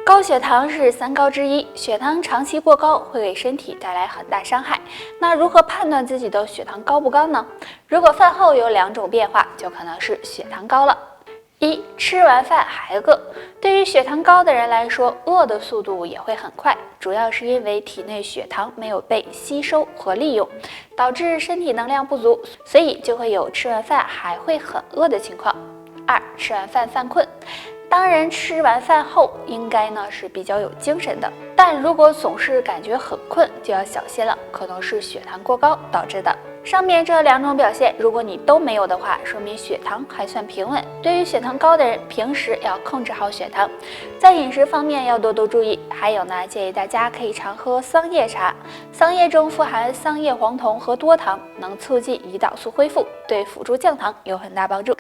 高血糖是三高之一，血糖长期过高会给身体带来很大伤害。那如何判断自己的血糖高不高呢？如果饭后有2种变化，就可能是血糖高了。一、吃完饭还饿。对于血糖高的人来说，饿的速度也会很快，主要是因为体内血糖没有被吸收和利用，导致身体能量不足，所以就会有吃完饭还会很饿的情况。二、吃完饭犯困。当然，吃完饭后应该是比较有精神的，但如果总是感觉很困，就要小心了，可能是血糖过高导致的。上面这2种表现，如果你都没有的话，说明血糖还算平稳。对于血糖高的人，平时要控制好血糖，在饮食方面要多多注意。还有呢，建议大家可以常喝桑叶茶，桑叶中富含桑叶黄酮和多糖，能促进胰岛素恢复，对辅助降糖有很大帮助。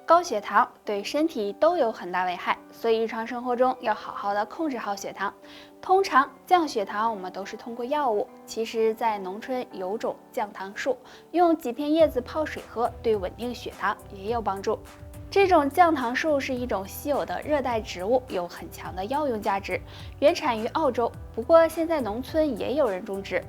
高血糖对身体都有很大危害，所以日常生活中要好好的控制好血糖。通常降血糖我们都是通过药物，其实在农村有种降糖树，用几片叶子泡水喝，对稳定血糖也有帮助。这种降糖树是一种稀有的热带植物，有很强的药用价值，原产于澳洲，不过现在农村也有人种植。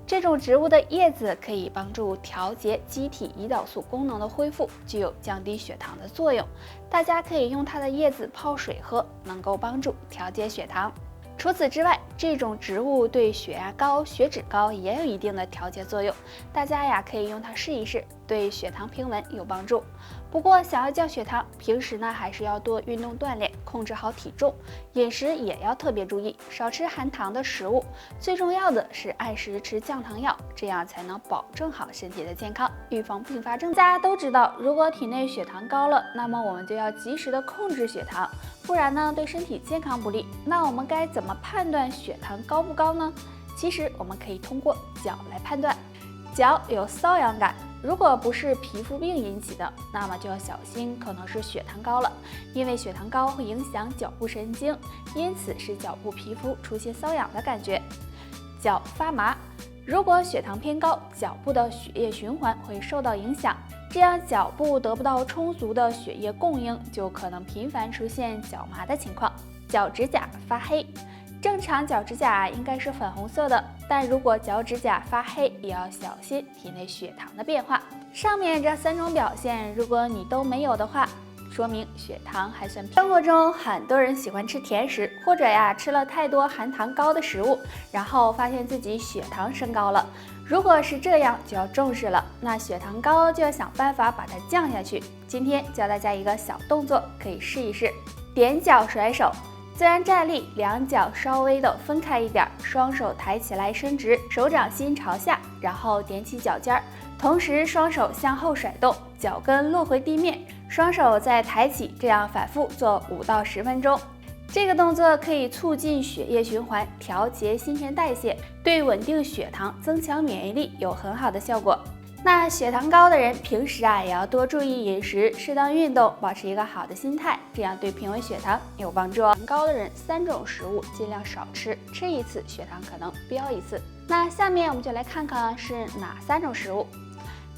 这种植物的叶子可以帮助调节机体胰岛素功能的恢复，具有降低血糖的作用。大家可以用它的叶子泡水喝，能够帮助调节血糖。除此之外，这种植物对血压高、血脂高也有一定的调节作用，大家可以用它试一试，对血糖平稳有帮助。不过想要降血糖，平时还是要多运动锻炼，控制好体重，饮食也要特别注意，少吃含糖的食物。最重要的是按时吃降糖药，这样才能保证好身体的健康，预防并发症。大家都知道，如果体内血糖高了，那么我们就要及时的控制血糖，不然对身体健康不利。那我们该怎么判断血糖高不高呢？其实我们可以通过脚来判断。脚有瘙痒感，如果不是皮肤病引起的，那么就要小心，可能是血糖高了。因为血糖高会影响脚部神经，因此使脚部皮肤出现瘙痒的感觉。脚发麻，如果血糖偏高，脚部的血液循环会受到影响，这样脚部得不到充足的血液供应，就可能频繁出现脚麻的情况。脚指甲发黑，正常脚指甲应该是粉红色的，但如果脚指甲发黑，也要小心体内血糖的变化。上面这3种表现，如果你都没有的话，说明血糖还算平。生活中很多人喜欢吃甜食，或者吃了太多含糖高的食物，然后发现自己血糖升高了。如果是这样，就要重视了。那血糖高就要想办法把它降下去。今天教大家一个小动作，可以试一试：踮脚甩手。自然站立，2脚稍微的分开一点，双手抬起来伸直，手掌心朝下，然后踮起脚尖，同时双手向后甩动，脚跟落回地面，双手再抬起，这样反复做5到10分钟。这个动作可以促进血液循环，调节新陈代谢，对稳定血糖、增强免疫力有很好的效果。那血糖高的人平时也要多注意饮食，适当运动，保持一个好的心态，这样对平稳血糖有帮助。血糖高的人3种食物尽量少吃，吃1次血糖可能飙1次。那下面我们就来看看是哪3种食物。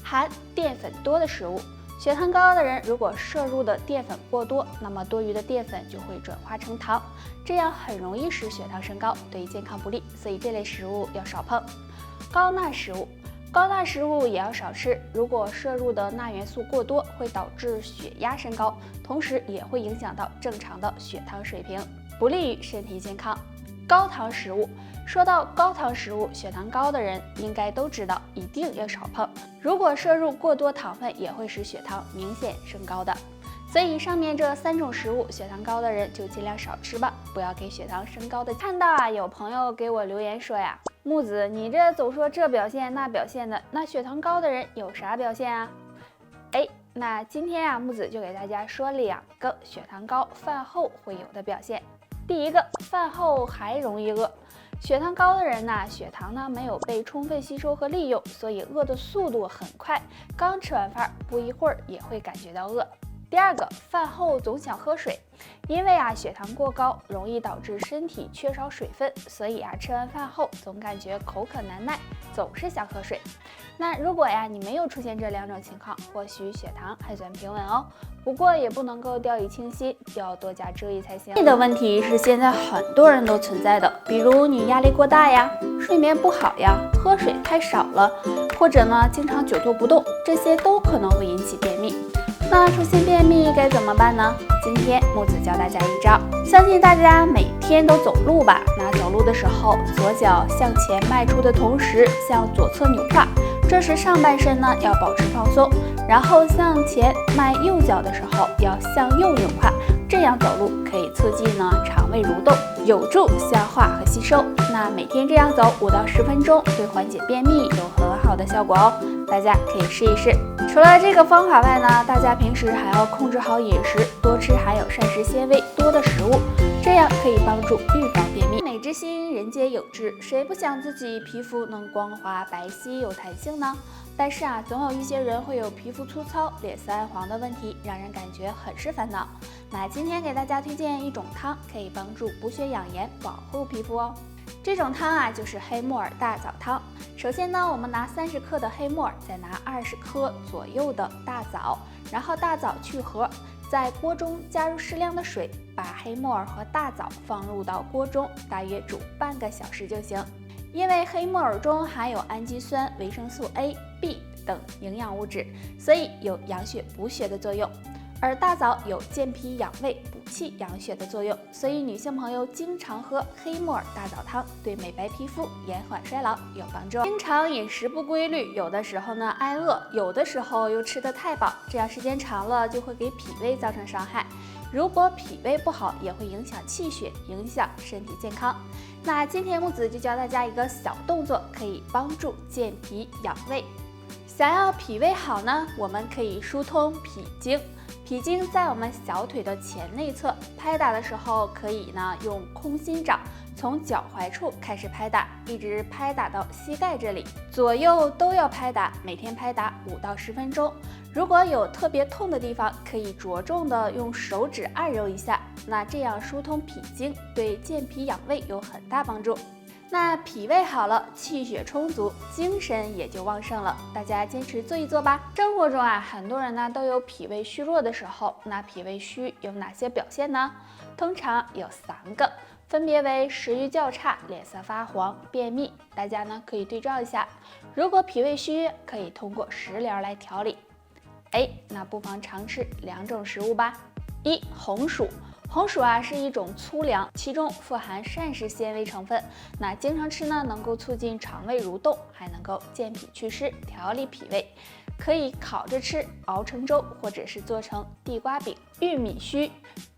含淀粉多的食物，血糖高的人如果摄入的淀粉过多，那么多余的淀粉就会转化成糖，这样很容易使血糖升高，对健康不利，所以这类食物要少碰。高钠食物，高钠食物也要少吃，如果摄入的钠元素过多，会导致血压升高，同时也会影响到正常的血糖水平，不利于身体健康。高糖食物，说到高糖食物，血糖高的人应该都知道，一定要少碰。如果摄入过多糖分，也会使血糖明显升高的。所以上面这3种食物，血糖高的人就尽量少吃吧，不要给血糖升高的。看到有朋友给我留言说木子，你这总说这表现那表现的，那血糖高的人有啥表现啊？那今天木子就给大家说2个血糖高饭后会有的表现。第一个，饭后还容易饿。血糖高的人血糖没有被充分吸收和利用，所以饿的速度很快，刚吃完饭不一会儿也会感觉到饿。第二个，饭后总想喝水，因为血糖过高容易导致身体缺少水分，所以吃完饭后总感觉口渴难耐，总是想喝水。那如果你没有出现这2种情况，或许血糖还算平稳哦。不过也不能够掉以轻心，要多加注意才行。的问题是现在很多人都存在的，比如你压力过大呀，睡眠不好呀，喝水太少了，或者呢经常久坐不动，这些都可能会引起便秘。那出现便秘该怎么办呢？今天木子教大家一招，相信大家每天都走路吧？那走路的时候，左脚向前迈出的同时向左侧扭胯，这时上半身呢要保持放松，然后向前迈右脚的时候要向右扭胯，这样走路可以促进肠胃蠕动，有助消化和吸收。那每天这样走5到10分钟，对缓解便秘有很好的效果哦，大家可以试一试。除了这个方法外呢，大家平时还要控制好饮食，多吃含有膳食纤维多的食物，这样可以帮助预防便秘。美之心，人皆有之，谁不想自己皮肤能光滑白皙有弹性呢？但是总有一些人会有皮肤粗糙、脸色暗黄的问题，让人感觉很是烦恼。那今天给大家推荐一种汤，可以帮助补血养颜，保护皮肤哦。这种汤就是黑木耳大枣汤。首先呢，我们拿30克的黑木耳，再拿20克左右的大枣，然后大枣去核，在锅中加入适量的水，把黑木耳和大枣放入到锅中，大约煮半个小时就行。因为黑木耳中含有氨基酸、维生素 A、B 等营养物质，所以有养血补血的作用。而大枣有健脾养胃、补气养血的作用，所以女性朋友经常喝黑木耳大枣汤，对美白皮肤、延缓衰老有帮助。经常饮食不规律，有的时候呢挨饿，有的时候又吃得太饱，这样时间长了就会给脾胃造成伤害。如果脾胃不好，也会影响气血，影响身体健康。那今天木子就教大家一个小动作，可以帮助健脾养胃。想要脾胃好呢，我们可以疏通脾经。脾经在我们小腿的前内侧，拍打的时候可以用空心掌从脚踝处开始拍打，一直拍打到膝盖这里，左右都要拍打，每天拍打5到10分钟。如果有特别痛的地方，可以着重的用手指按揉一下，那这样疏通脾经，对健脾养胃有很大帮助。那脾胃好了，气血充足，精神也就旺盛了。大家坚持做一做吧。生活中很多人都有脾胃虚弱的时候。那脾胃虚有哪些表现呢？通常有3个，分别为食欲较差、脸色发黄、便秘。大家可以对照一下。如果脾胃虚，可以通过食疗来调理。那不妨常吃2种食物吧。1. 红薯。红薯是一种粗粮，其中富含膳食纤维成分。那经常吃能够促进肠胃蠕动，还能够健脾祛湿，调理脾胃。可以烤着吃，熬成粥，或者是做成地瓜饼。玉米须，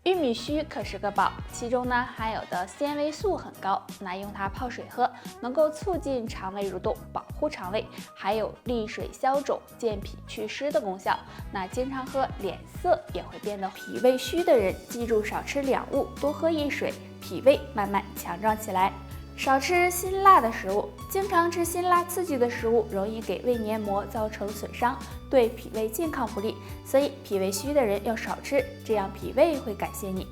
玉米须可是个宝，其中含有的纤维素很高，那用它泡水喝，能够促进肠胃蠕动，保护肠胃，还有利水消肿、健脾祛湿的功效。那经常喝，脸色也会变得脾胃虚的人，记住少吃2物，多喝一水，脾胃慢慢强壮起来。少吃辛辣的食物，经常吃辛辣刺激的食物，容易给胃黏膜造成损伤，对脾胃健康不利，所以脾胃虚的人要少吃，这样脾胃会感谢你。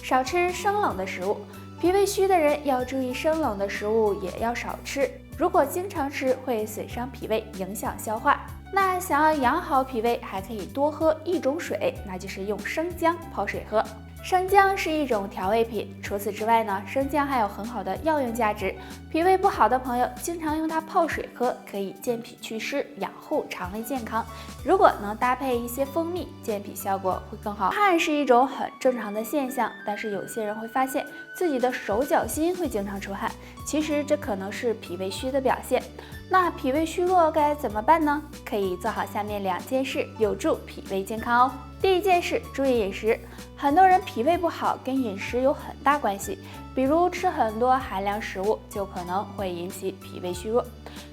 少吃生冷的食物，脾胃虚的人要注意生冷的食物也要少吃，如果经常吃会损伤脾胃，影响消化。那想要养好脾胃，还可以多喝一种水，那就是用生姜泡水喝。生姜是一种调味品，除此之外生姜还有很好的药用价值。脾胃不好的朋友经常用它泡水喝，可以健脾祛湿，养护肠胃健康。如果能搭配一些蜂蜜，健脾效果会更好。汗是一种很正常的现象，但是有些人会发现自己的手脚心会经常出汗，其实这可能是脾胃虚的表现。那脾胃虚弱该怎么办呢？可以做好下面2件事，有助脾胃健康哦。第1件事，注意饮食。很多人脾胃不好跟饮食有很大关系，比如吃很多寒凉食物，就可能会引起脾胃虚弱。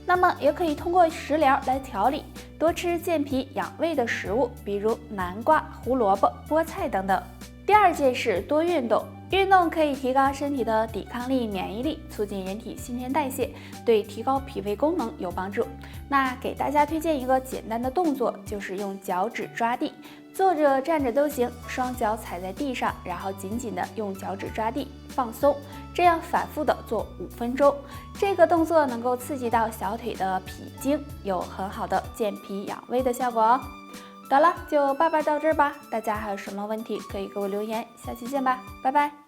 那么也可以通过食疗来调理，多吃健脾养胃的食物，比如南瓜、胡萝卜、菠菜等等。第2件事，多运动。运动可以提高身体的抵抗力、免疫力，促进人体新陈代谢，对提高脾胃功能有帮助。那给大家推荐一个简单的动作，就是用脚趾抓地，坐着站着都行，双脚踩在地上，然后紧紧的用脚趾抓地，放松，这样反复的做5分钟。这个动作能够刺激到小腿的脾经，有很好的健脾养胃的效果哦。得了，就叭叭到这儿吧。大家还有什么问题可以给我留言，下期见吧，拜拜。